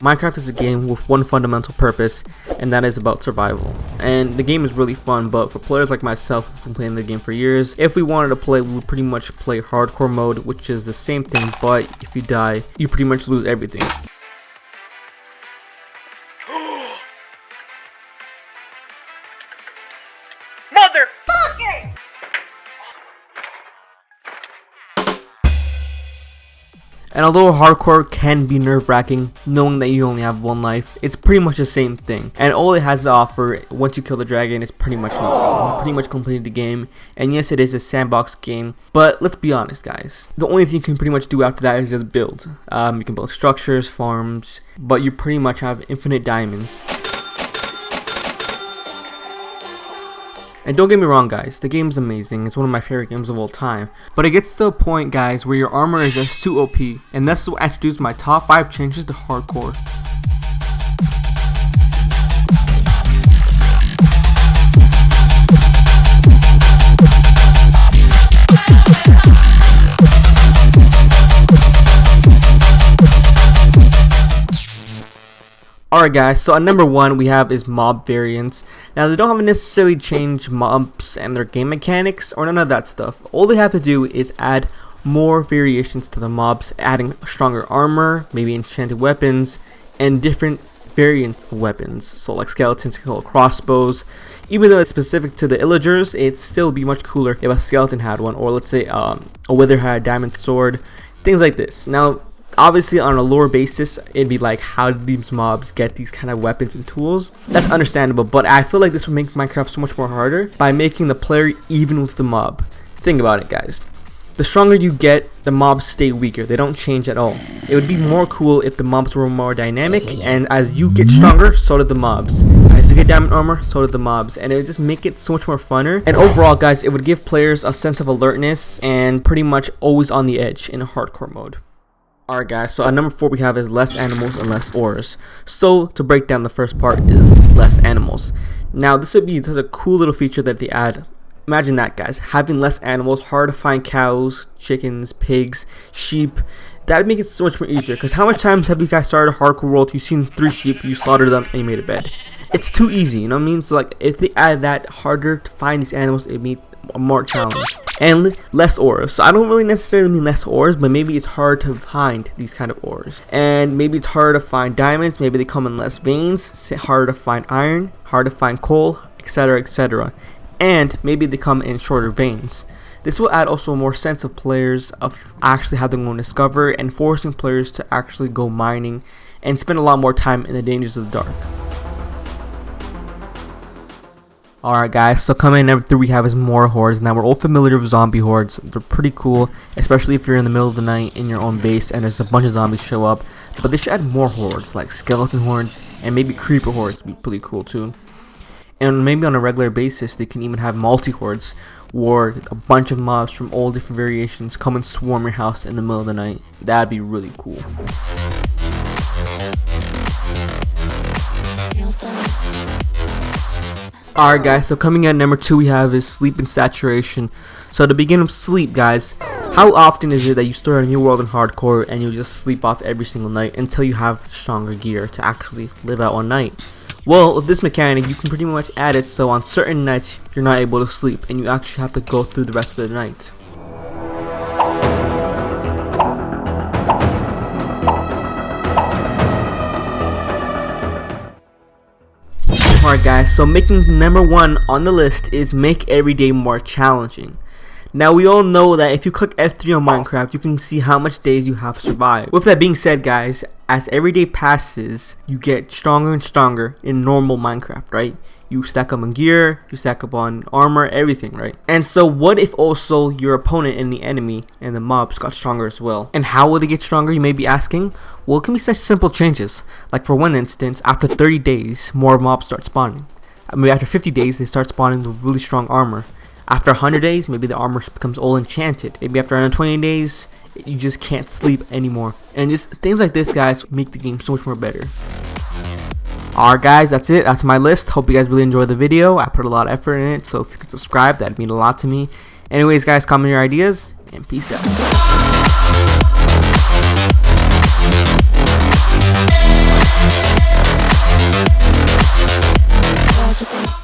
Minecraft is a game with one fundamental purpose, and that is about survival. And the game is really fun, but for players like myself who've been playing the game for years, if we wanted to play, we would pretty much play hardcore mode, which is the same thing, but if you die, you pretty much lose everything. Motherfucking! And although hardcore can be nerve-wracking, knowing that you only have one life, it's pretty much the same thing. And all it has to offer once you kill the dragon is pretty much nothing. You pretty much completed the game. And yes, it is a sandbox game, but let's be honest, guys. The only thing you can pretty much do after that is just build. You can build structures, farms, but you pretty much have infinite diamonds. And don't get me wrong, guys, the game is amazing. It's one of my favorite games of all time. But it gets to a point, guys, where your armor is just too OP. And that's what introduced my top 5 changes to hardcore. Alright guys, so at number 1 we have is mob variants. Now they don't have to necessarily change mobs and their game mechanics or none of that stuff. All they have to do is add more variations to the mobs, adding stronger armor, maybe enchanted weapons, and different variants of weapons. So like skeletons can hold crossbows. Even though it's specific to the illagers, it'd still be much cooler if a skeleton had one, or let's say a wither had a diamond sword, things like this. Now obviously on a lore basis, it'd be like, how did these mobs get these kind of weapons and tools? That's understandable, but I feel like this would make Minecraft so much more harder by making the player even with the mob. Think about it, guys. The stronger you get, the mobs stay weaker. They don't change at all. It would be more cool if the mobs were more dynamic, and as you get stronger, so did the mobs. As you get diamond armor, so did the mobs, and it would just make it so much more funner. And overall, guys, it would give players a sense of alertness and pretty much always on the edge in a hardcore mode. Alright guys, so at number 4 we have is less animals and less ores. So to break down the first part is less animals. Now this would be such a cool little feature that they add. Imagine that, guys, having less animals, hard to find cows, chickens, pigs, sheep. That'd make it so much more easier, because how much times have you guys started a hardcore world, you've seen 3 sheep, you slaughtered them, and you made a bed? It's too easy, you know what I mean? So like, if they add that harder to find these animals, it'd be a more challenge. And less ores. So I don't really necessarily mean less ores, but maybe it's hard to find these kind of ores. And maybe it's harder to find diamonds, maybe they come in less veins, harder to find iron, harder to find coal, etc, etc. And maybe they come in shorter veins. This will add also more sense of players of actually having to discover, and forcing players to actually go mining and spend a lot more time in the dangers of the dark. Alright guys, so coming in number 3 we have is more hordes. Now we're all familiar with zombie hordes. They're pretty cool, especially if you're in the middle of the night in your own base and there's a bunch of zombies show up. But they should add more hordes, like skeleton hordes and maybe creeper hordes would be pretty cool too. And maybe on a regular basis they can even have multi-hordes, where a bunch of mobs from all different variations come and swarm your house in the middle of the night. That'd be really cool. Alright guys, so coming at number 2 we have is sleep and saturation. So to begin with sleep, guys, how often is it that you start a new world in hardcore and you just sleep off every single night until you have stronger gear to actually live out one night? Well, with this mechanic you can pretty much add it so on certain nights you're not able to sleep and you actually have to go through the rest of the night. Alright guys, so making number 1 on the list is make every day more challenging. Now we all know that if you click F3 on Minecraft, you can see how much days you have survived. With that being said, guys, as every day passes, you get stronger and stronger in normal Minecraft, right? You stack up on gear, you stack up on armor, everything, right? And so what if also your opponent and the enemy and the mobs got stronger as well? And how will they get stronger, you may be asking? Well, it can be such simple changes. Like for one instance, after 30 days, more mobs start spawning. Maybe after 50 days, they start spawning with really strong armor. After 100 days, maybe the armor becomes all enchanted. Maybe after 120 days, you just can't sleep anymore. And just things like this, guys, make the game so much more better. Alright guys, that's it. That's my list. Hope you guys really enjoyed the video. I put a lot of effort in it, so if you could subscribe, that'd mean a lot to me. Anyways guys, comment your ideas, and peace out.